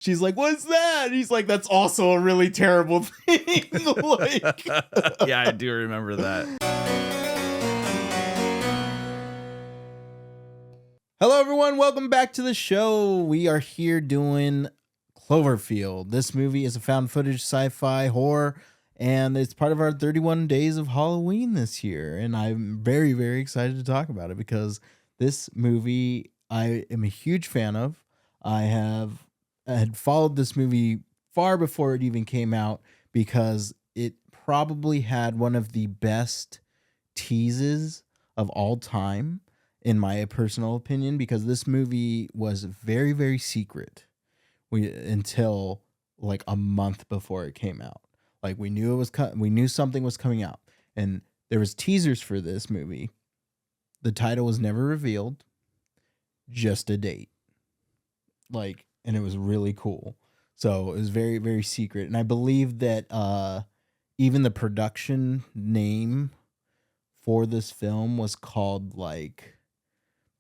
she's like, what's that? And he's like, that's also a really terrible thing. Like, yeah, I do remember that. hello, everyone. Welcome back to the show. We are here doing Cloverfield. This movie is a found footage sci-fi horror, and it's part of our 31 days of Halloween this year. And I'm very, very excited to talk about it because this movie I am a huge fan of. I had followed this movie far before it even came out because it probably had one of the best teases of all time, in my personal opinion, because this movie was very, very secret until like a month before it came out. Like we knew it was we knew something was coming out, and there was teasers for this movie. The title was never revealed, just a date. Like, and it was really cool. So it was very, very secret, and I believe that even the production name for this film was called like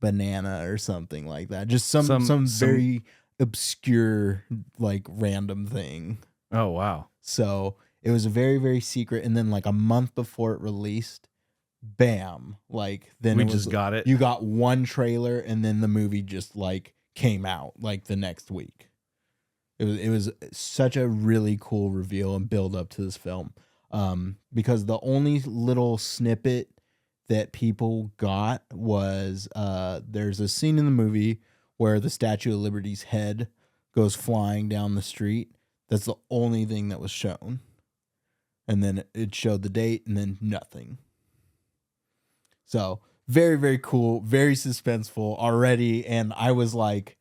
Banana or something like that. Just some very obscure, like random thing. Oh, wow. So it was very, very secret. And then like a month before it released, bam, like then we just got it. You got one trailer and then the movie just like came out like the next week. It was such a really cool reveal and build up to this film. Because the only little snippet that people got was there's a scene in the movie where the Statue of Liberty's head goes flying down the street. That's the only thing that was shown. And then it showed the date and then nothing. So very, very cool, very suspenseful already. And I was like,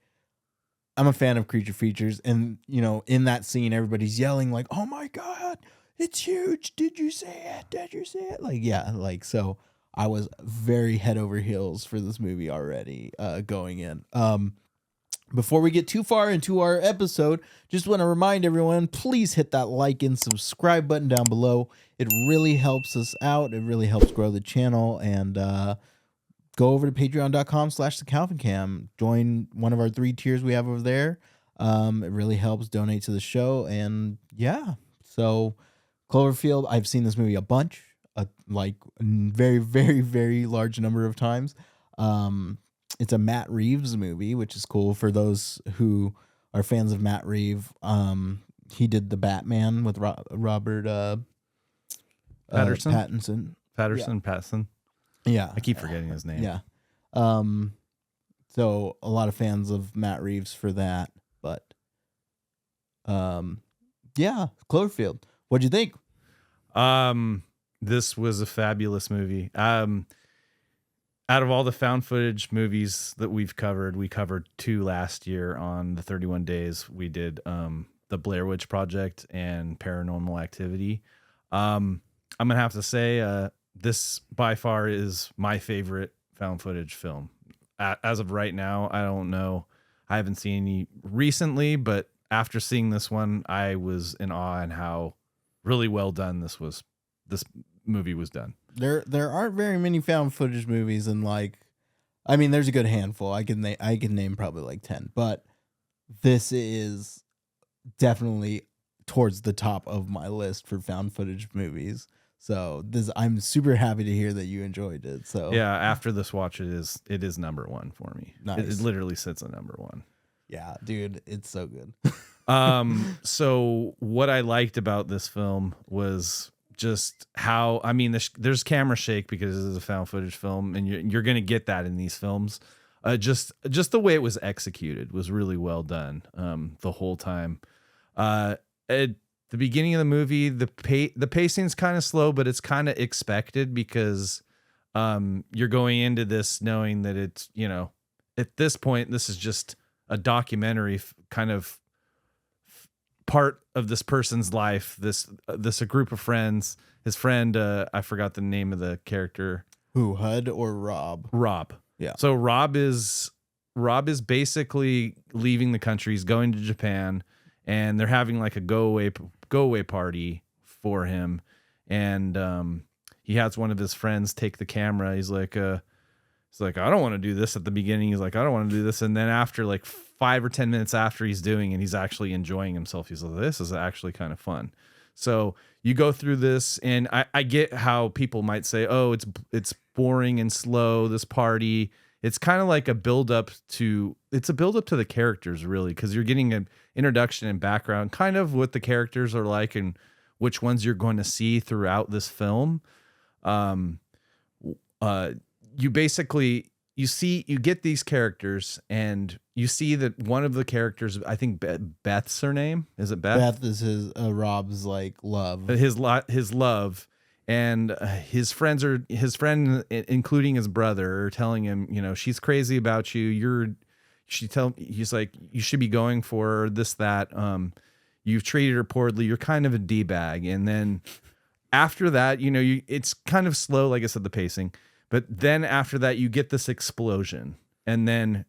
I'm a fan of creature features. And, you know, in that scene, everybody's yelling like, oh my God, it's huge. Did you see it? Did you see it? Like, yeah, like, so I was very head over heels for this movie already going in. Before we get too far into our episode, just want to remind everyone, please hit that like and subscribe button down below. It really helps us out. It really helps grow the channel. And go over to patreon.com/thecalvincam. Join one of our 3 tiers we have over there. It really helps donate to the show. And yeah, so Cloverfield, I've seen this movie a bunch. Like very, very, very large number of times. It's a Matt Reeves movie, which is cool for those who are fans of Matt Reeves. He did the Batman with Robert Pattinson. Yeah. Pattinson. Yeah, I keep forgetting his name. Yeah. So a lot of fans of Matt Reeves for that, but yeah, Cloverfield. What'd you think? This was a fabulous movie. Out of all the found footage movies that we covered 2 last year on the 31 days. We did the Blair Witch Project and Paranormal Activity. I'm gonna have to say this by far is my favorite found footage film. As of right now, I don't know. I haven't seen any recently, but after seeing this one, I was in awe and how really well done this movie was done. There aren't very many found footage movies, and like, I mean, there's a good handful. I can name probably like 10, but this is definitely towards the top of my list for found footage movies. So I'm super happy to hear that you enjoyed it. So yeah, after this watch, it is number 1 for me. Nice. It literally sits at number 1. Yeah, dude, it's so good. So what I liked about this film was just how, I mean, there's camera shake because it is a found footage film, and you're going to get that in these films. Just the way it was executed was really well done. The whole time, at the beginning of the movie, the pacing is kind of slow, but it's kind of expected because you're going into this knowing that it's, you know, at this point, this is just a documentary kind of part of this person's life, this a group of friends, his friend, I forgot the name of the character. Who, Hud or Rob? Rob. Yeah. So Rob is basically leaving the country. He's going to Japan, and they're having like a go away party for him. And he has one of his friends take the camera. He's like, I don't want to do this at the beginning. He's like, I don't want to do this. And then after like 5 or 10 minutes after he's doing it, he's actually enjoying himself. He's like, this is actually kind of fun. So you go through this, and I get how people might say, oh, it's boring and slow, this party. It's kind of like a build up to the characters, really, because you're getting an introduction and background, kind of what the characters are like and which ones you're going to see throughout this film. You basically you get these characters, and you see that one of the characters, I think Beth's her name. Is it Beth? Beth is his Rob's like love. His love. And his friend, including his brother, are telling him, you know, she's crazy about you. He's like, you should be going for her, this, that. You've treated her poorly. You're kind of a D-bag. And then after that, you know, it's kind of slow, like I said, the pacing. But then after that, you get this explosion, and then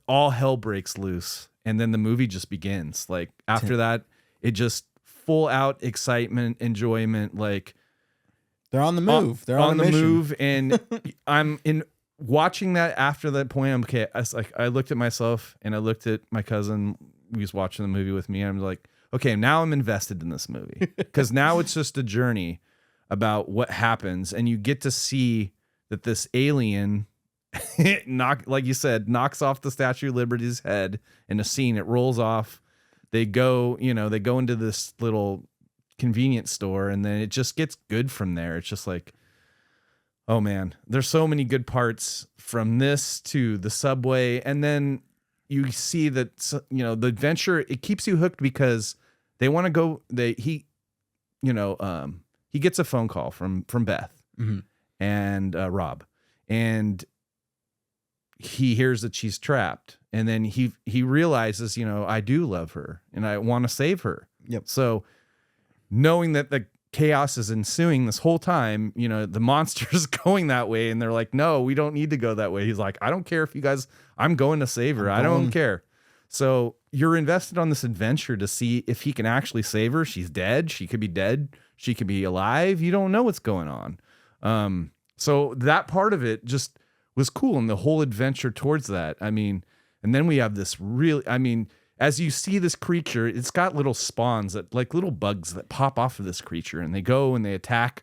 all hell breaks loose. And then the movie just begins. Like after that, it just full out excitement, enjoyment, like. They're on the move. They're on the move, and I'm in watching that. After that point, I'm okay. I looked at myself, and I looked at my cousin. He was watching the movie with me, and I'm like, okay, now I'm invested in this movie, because now it's just a journey about what happens, and you get to see that this alien, like you said, knocks off the Statue of Liberty's head in a scene. It rolls off. They go into this little convenience store, and then it just gets good from there. It's just like, oh man, there's so many good parts from this to the subway. And then you see that, you know, the adventure, it keeps you hooked because they want to go, he gets a phone call from Beth and Rob, and he hears that she's trapped, and then he realizes, you know, I do love her and I want to save her. Yep. So knowing that the chaos is ensuing this whole time, you know, the monster's going that way, and they're like, no, we don't need to go that way. He's like, I don't care if you guys, I'm going to save her. I don't care. So you're invested on this adventure to see if he can actually save her. She's dead. She could be dead. She could be alive. You don't know what's going on. So that part of it just was cool. And the whole adventure towards that, I mean, and then we have this really, I mean, as you see this creature, it's got little spawns, that like little bugs that pop off of this creature, and they go and they attack.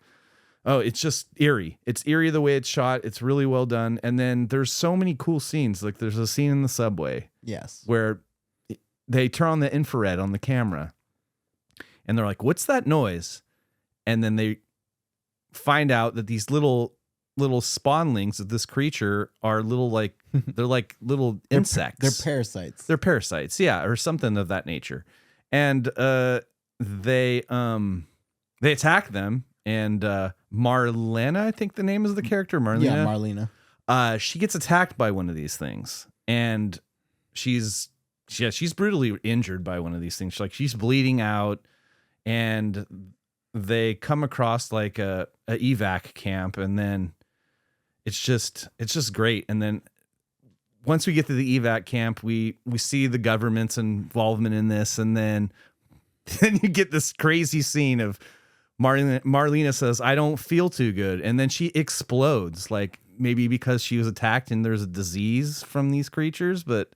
Oh, it's just eerie. It's eerie the way it's shot. It's really well done. And then there's so many cool scenes. Like there's a scene in the subway. Yes. Where they turn on the infrared on the camera, and they're like, what's that noise? And then they find out that these little spawnlings of this creature are little, like, they're like little insects. They're parasites. They're parasites, yeah, or something of that nature. And they attack them, and Marlena, I think the name is the character, Marlena. Yeah, Marlena. She gets attacked by one of these things, and she's brutally injured by one of these things. She's bleeding out, and they come across like a evac camp, and then it's just great. And then once we get to the evac camp, we see the government's involvement in this, and then you get this crazy scene of Marlena says, I don't feel too good, and then she explodes, like maybe because she was attacked and there's a disease from these creatures. But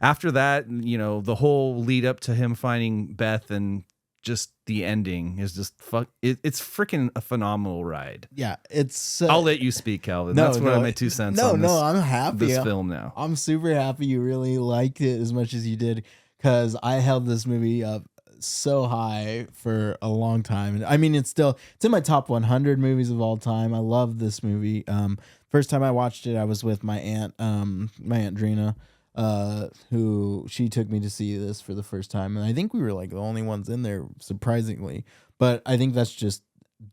after that, you know, the whole lead up to him finding Beth and just the ending is just it's freaking a phenomenal ride. Yeah, it's I'll let you speak, Calvin. That's what my 2 cents on this. I'm happy. This film now. I'm super happy you really liked it as much as you did, because I held this movie up so high for a long time. And I mean, it's in my top 100 movies of all time. I love this movie. First time I watched it, I was with my aunt Drina, who she took me to see this for the first time, and I think we were like the only ones in there, surprisingly. But I think that's just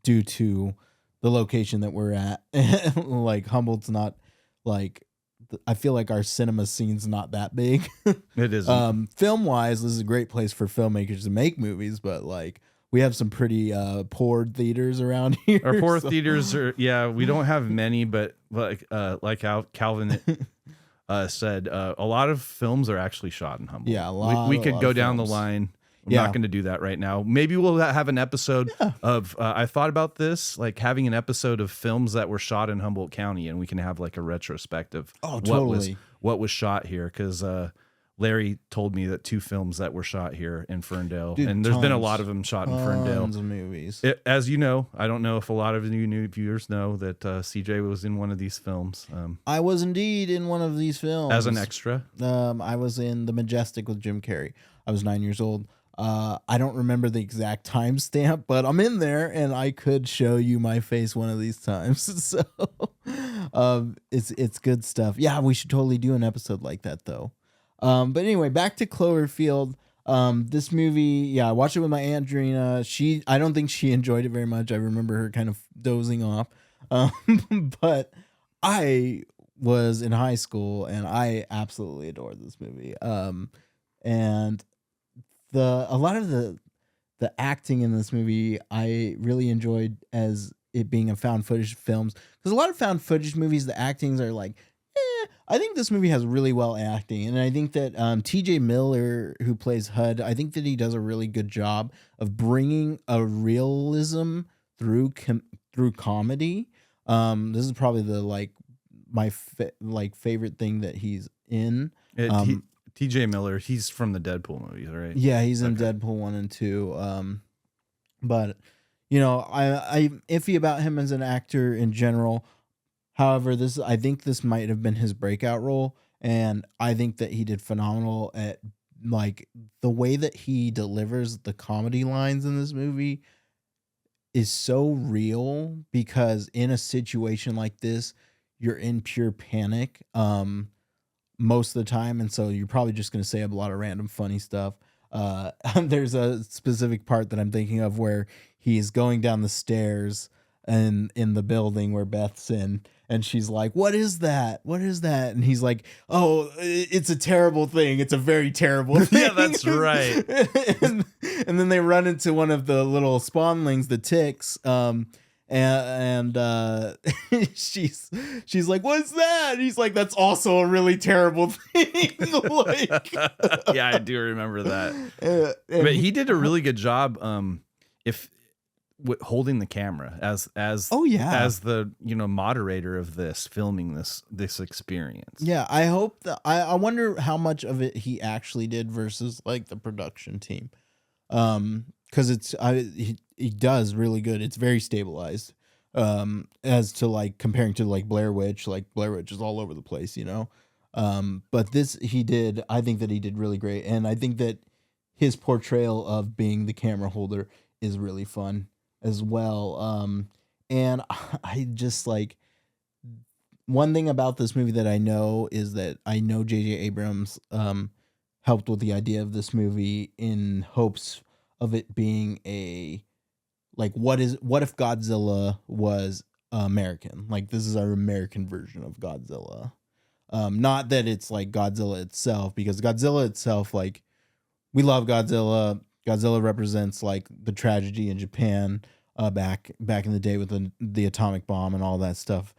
due to the location that we're at. Like Humboldt's not like, I feel like our cinema scene's not that big. It is. Film wise, this is a great place for filmmakers to make movies, but like we have some pretty poor theaters around here. Our poor theaters are, yeah, we don't have many, but like how Calvin said, a lot of films are actually shot in Humboldt. Yeah, a lot. We could go down the line. I'm not going to do that right now. Maybe we'll have an episode of, I thought about this, like having an episode of films that were shot in Humboldt County, and we can have like a retrospective. Oh, totally. What was shot here. Because Larry told me that 2 films that were shot here in Ferndale, Dude, and there's been a lot tons. of them shot in Ferndale. Tons of movies. As you know, I don't know if a lot of you new viewers know that CJ was in one of these films. I was indeed in one of these films as an extra. I was in The Majestic with Jim Carrey. I was 9 years old. I don't remember the exact timestamp, but I'm in there, and I could show you my face one of these times. So, it's good stuff. Yeah, we should totally do an episode like that, though. But anyway, back to Cloverfield. This movie, yeah, I watched it with my Aunt Drina. I don't think she enjoyed it very much. I remember her kind of dozing off. But I was in high school and I absolutely adored this movie. And a lot of the acting in this movie I really enjoyed as it being a found footage films, because a lot of found footage movies, the actings are like, I think this movie has really well acting, and I think that T.J. Miller, who plays Hud, I think that he does a really good job of bringing a realism through comedy. This is probably the my favorite thing that he's in. T.J. Miller, he's from the Deadpool movies, right? Yeah, he's in Deadpool 1 and 2. But I'm iffy about him as an actor in general. However, I think this might have been his breakout role, and I think that he did phenomenal at the way that he delivers the comedy lines in this movie is so real, because in a situation like this, you're in pure panic most of the time, and so you're probably just going to say a lot of random funny stuff. There's a specific part that I'm thinking of where he's going down the stairs and in the building where Beth's in, and she's like, "What is that? What is that?" And he's like, "Oh, it's a terrible thing. It's a very terrible thing." Yeah, that's right. and then they run into one of the little spawnlings, the ticks. And she's like, "What's that?" And he's like, "That's also a really terrible thing." Yeah, I do remember that. But he did a really good job. Holding the camera as the moderator of this, filming this experience. Yeah, I hope that I wonder how much of it he actually did versus the production team, because he does really good. It's very stabilized, as to comparing to Blair Witch. Blair Witch is all over the place, but this I think that he did really great, and I think that his portrayal of being the camera holder is really fun as well. And I just one thing about this movie that I know is that I know J.J. Abrams helped with the idea of this movie in hopes of it being a what if Godzilla was American? This is our American version of Godzilla. Not that it's Godzilla itself, because Godzilla itself, we love Godzilla. Godzilla represents the tragedy in Japan back in the day with the atomic bomb and all that stuff.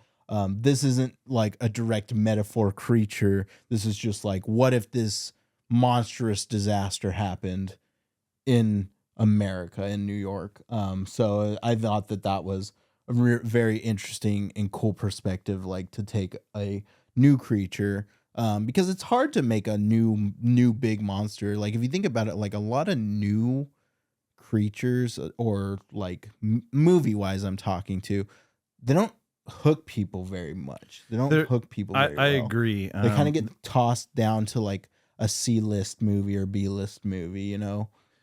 This isn't a direct metaphor creature. This is just what if this monstrous disaster happened in America, in New York. So I thought that was a very interesting and cool perspective, to take a new creature. Because it's hard to make a new big monster. If you think about it, a lot of new creatures, or movie wise, I'm talking to, they don't hook people very much. They don't hook people very well. I agree. They kind of get tossed down to a C-list movie or B-list movie,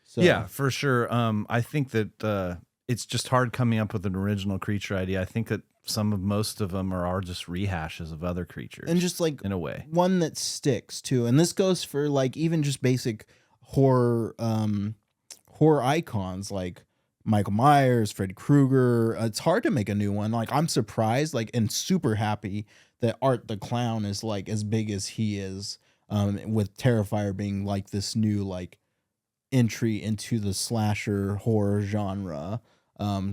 So yeah, for sure. I think that it's just hard coming up with an original creature idea. I think that most of them are just rehashes of other creatures, and just in a way, one that sticks too. And this goes for even just basic horror icons like Michael Myers, Freddy Krueger. It's hard to make a new one. I'm surprised and super happy that Art the Clown is as big as he is, with Terrifier being this new entry into the slasher horror genre.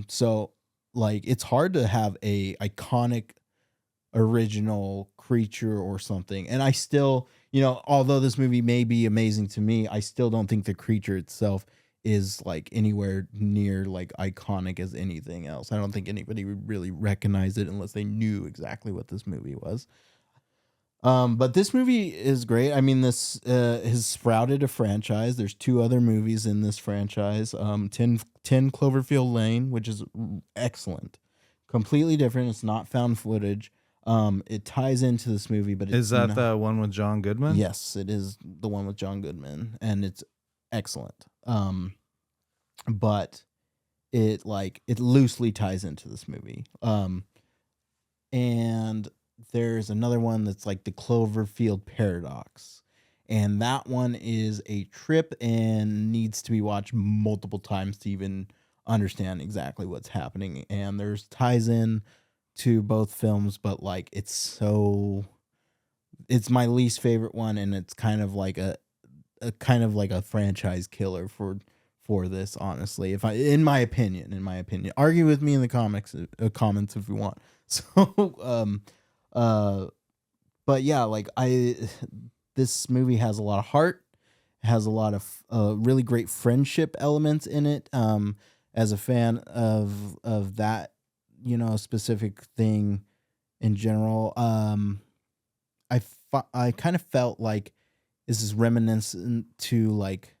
So it's hard to have a iconic original creature or something. And I still, although this movie may be amazing to me, I still don't think the creature itself is anywhere near iconic as anything else. I don't think anybody would really recognize it unless they knew exactly what this movie was. But this movie is great. I mean, this has sprouted a franchise. There's two other movies in this franchise. 10 Cloverfield Lane, which is excellent. Completely different. It's not found footage. It ties into this movie, but it's Is that not, the one with John Goodman? yes, it is the one with John Goodman, and it's excellent. But it loosely ties into this movie. And there's another one that's like the Cloverfield Paradox. And that one is a trip and needs to be watched multiple times to even understand exactly what's happening. And there's ties in to both films, but like it's my least favorite one, and it's kind of like a franchise killer for this, honestly. In my opinion, argue with me in the comments if you want. So but yeah, like this movie has a lot of heart, has a lot of really great friendship elements in it. As a fan of that, specific thing in general, I kind of felt like this is reminiscent to like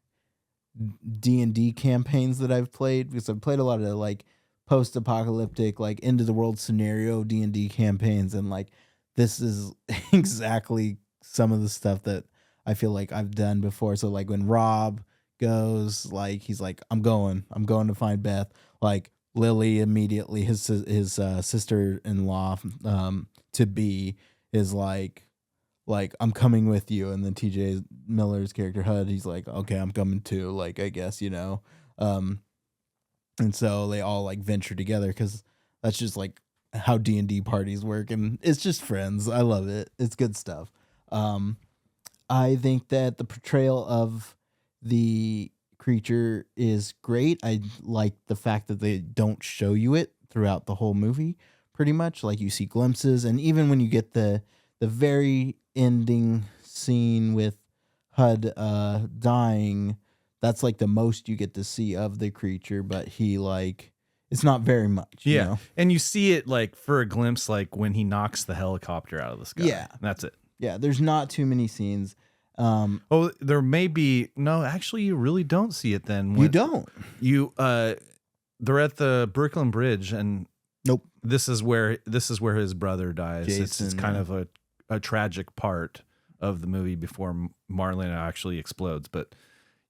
D&D campaigns that I've played, because I've played a lot of like post-apocalyptic, like end of the world scenario D&D campaigns, and like this is exactly some of the stuff that I feel like I've done before. So like when Rob goes, like he's like, I'm going to find Beth. Like Lily immediately, his sister-in-law to be, is like I'm coming with you. And then TJ Miller's character HUD, he's like, okay, I'm coming too, like I guess, and so they all like venture together, because that's just like how D&D parties work, and it's just friends. I love it. It's good stuff. I think that the portrayal of the creature is great. I like the fact that they don't show you it throughout the whole movie, pretty much. Like you see glimpses, and even when you get the very ending scene with HUD dying, that's like the most you get to see of the creature, but he like, it's not very much. Yeah. And you see it like for a glimpse, like when he knocks the helicopter out of the sky. Yeah. That's it. Yeah. There's not too many scenes. There may be, no, actually you really don't see it then. You don't. They're at the Brooklyn Bridge, and nope. This is where his brother dies. Jason, it's kind of a tragic part of the movie before Marlena actually explodes. But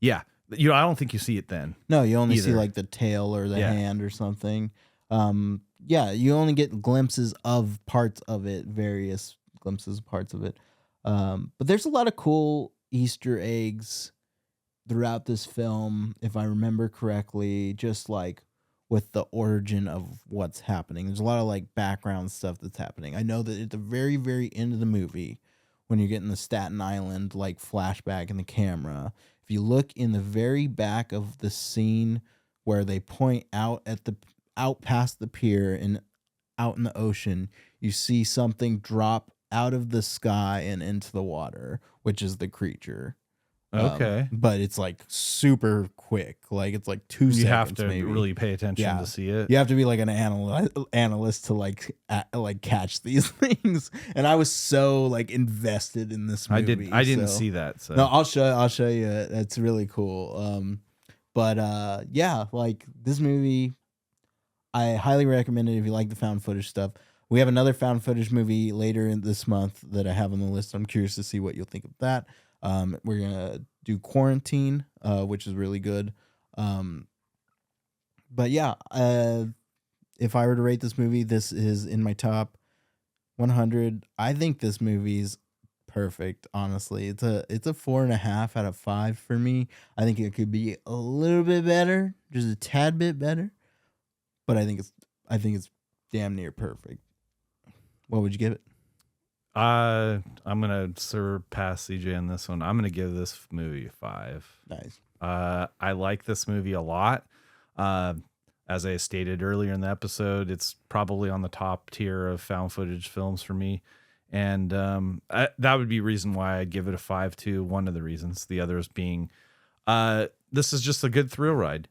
yeah, I don't think you see it then. No, you only either. see like the tail or the hand or something. Yeah, you only get glimpses of parts of it, various glimpses of parts of it. But there's a lot of cool Easter eggs throughout this film, if I remember correctly, just like with the origin of what's happening. There's a lot of like background stuff that's happening. I know that at the very, very end of the movie, when you're getting the Staten Island like flashback in the camera, if you look in the very back of the scene where they point out past the pier and out in the ocean, you see something drop out of the sky and into the water, which is the creature. Okay. But it's like super quick. Like it's like 2 seconds. You have to maybe really pay attention to see it. You have to be like an analyst to like catch these things. And I was so like invested in this movie. I didn't see that. So. No, I'll show you. It's really cool. But yeah, like this movie, I highly recommend it if you like the found footage stuff. We have another found footage movie later in this month that I have on the list. I'm curious to see what you'll think of that. We're gonna do Quarantine, which is really good. But yeah, if I were to rate this movie, this is in my top 100. I think this movie's perfect. Honestly, it's a 4.5 out of 5 for me. I think it could be a little bit better, just a tad bit better, but I think it's damn near perfect. What would you give it? I'm gonna surpass CJ on this one. I'm gonna give this movie a 5. Nice. I like this movie a lot. As I stated earlier in the episode, it's probably on the top tier of found footage films for me. And that would be reason why I'd give it a 5 too. One of the reasons. The others being this is just a good thrill ride.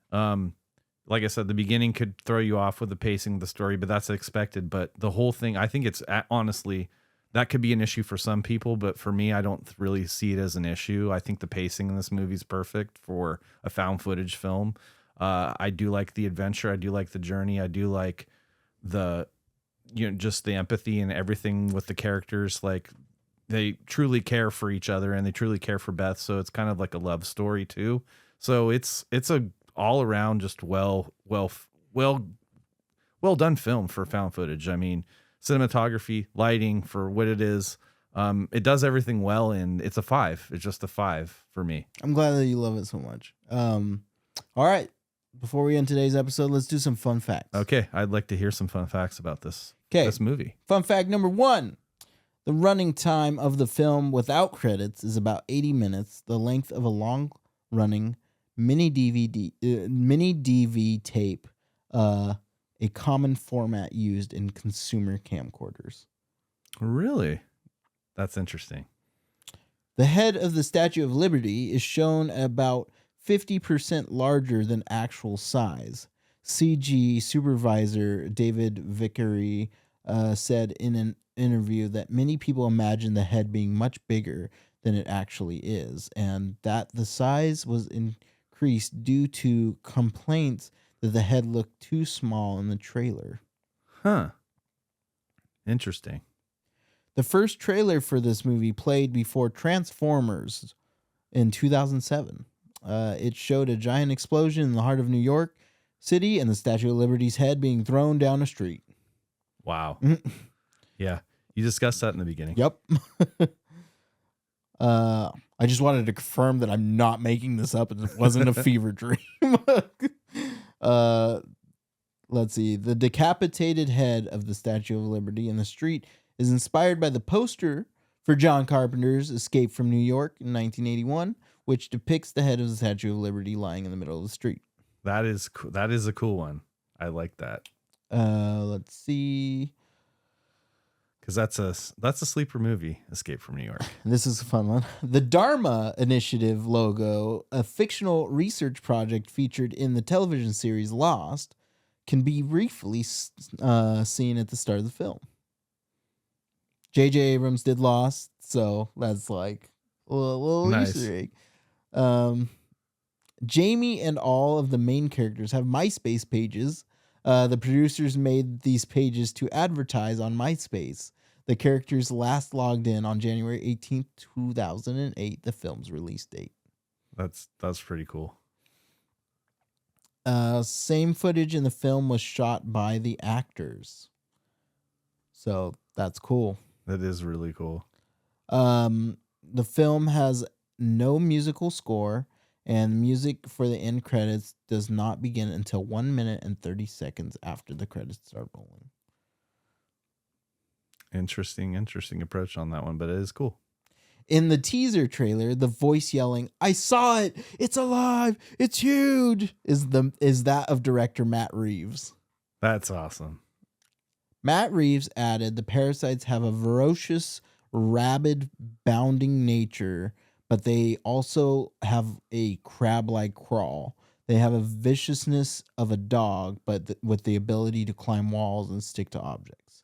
Like I said, the beginning could throw you off with the pacing of the story, but that's expected. But the whole thing, I think it's honestly that could be an issue for some people, but for me, I don't really see it as an issue. I think the pacing in this movie is perfect for a found footage film. I do like the adventure. I do like the journey. I do like the, just the empathy and everything with the characters. Like, they truly care for each other and they truly care for Beth. So it's kind of like a love story too. So it's a all around just well done film for found footage. I mean, cinematography, lighting for what it is. It does everything well, and it's a 5. It's just a 5 for me. I'm glad that you love it so much. All right. Before we end today's episode, let's do some fun facts. Okay, I'd like to hear some fun facts about this movie. Fun fact number 1. The running time of the film without credits is about 80 minutes, the length of a long-running mini DV tape, a common format used in consumer camcorders. Really? That's interesting. The head of the Statue of Liberty is shown about 50% larger than actual size. CG supervisor David Vickery said in an interview that many people imagine the head being much bigger than it actually is, and that the size was increased due to complaints that the head looked too small in the trailer. Huh. Interesting. The first trailer for this movie played before Transformers in 2007. It showed a giant explosion in the heart of New York City and the Statue of Liberty's head being thrown down a street. Wow. Yeah. You discussed that in the beginning. Yep. I just wanted to confirm that I'm not making this up. It wasn't a fever dream. Let's see. The decapitated head of the Statue of Liberty in the street is inspired by the poster for John Carpenter's Escape from New York in 1981, which depicts the head of the Statue of Liberty lying in the middle of the street. That is a cool one. I like that. Let's see. Because that's a sleeper movie, Escape from New York. This is a fun one. The Dharma Initiative logo, a fictional research project featured in the television series Lost, can be briefly seen at the start of the film. J.J. Abrams did Lost, so that's like a little nice. Easter egg. Jamie and all of the main characters have MySpace pages. The producers made these pages to advertise on MySpace. The characters last logged in on January 18th, 2008, the film's release date. That's pretty cool. Same footage in the film was shot by the actors. So that's cool. That is really cool. The film has no musical score, and music for the end credits does not begin until 1 minute and 30 seconds after the credits start rolling. Interesting approach on that one, but it is cool. In the teaser trailer, the voice yelling, "I saw it! It's alive! It's huge!" is that of director Matt Reeves. That's awesome. Matt Reeves added, "The parasites have a ferocious, rabid, bounding nature, but they also have a crab-like crawl. They have a viciousness of a dog, but with the ability to climb walls and stick to objects."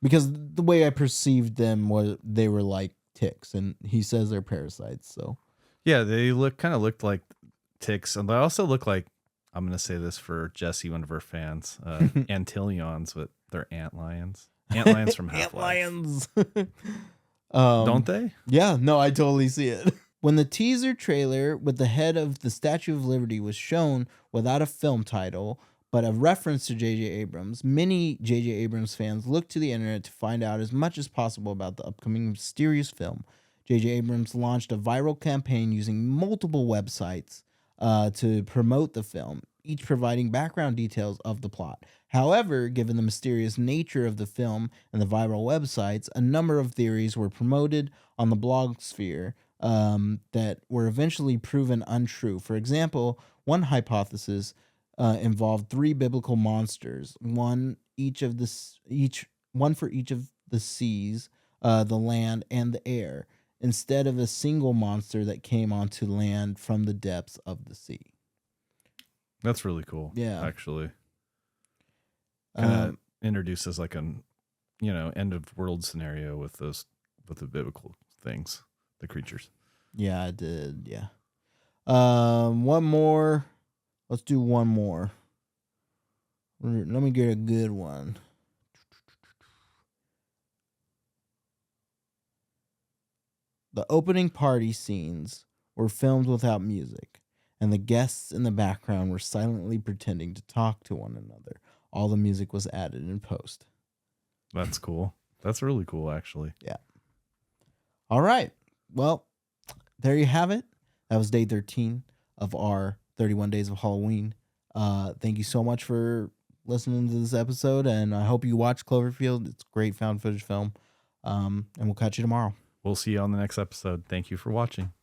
Because the way I perceived them was they were like ticks, and he says they're parasites. So yeah, they looked like ticks, and they also look like, I'm gonna say this for Jesse, one of our fans, Antillions, but they're antlions. Antlions from Half-Life. Antlions. Don't they? Yeah, no, I totally see it. When the teaser trailer with the head of the Statue of Liberty was shown without a film title, but a reference to J.J. Abrams, many J.J. Abrams fans looked to the internet to find out as much as possible about the upcoming mysterious film. J.J. Abrams launched a viral campaign using multiple websites to promote the film, each providing background details of the plot. However, given the mysterious nature of the film and the viral websites, a number of theories were promoted on the blog sphere that were eventually proven untrue. For example, one hypothesis involved 3 biblical monsters, one for each of the seas, the land, and the air, instead of a single monster that came onto land from the depths of the sea. That's really cool. Yeah. Actually. Kind of introduces like an end of world scenario with the biblical things, the creatures. Yeah, I did. Yeah. One more. Let's do one more. Let me get a good one. The opening party scenes were filmed without music, and the guests in the background were silently pretending to talk to one another. All the music was added in post. That's cool. That's really cool, actually. Yeah. All right. Well, there you have it. That was day 13 of our 31 Days of Halloween. Thank you so much for listening to this episode, and I hope you watch Cloverfield. It's a great found footage film. And we'll catch you tomorrow. We'll see you on the next episode. Thank you for watching.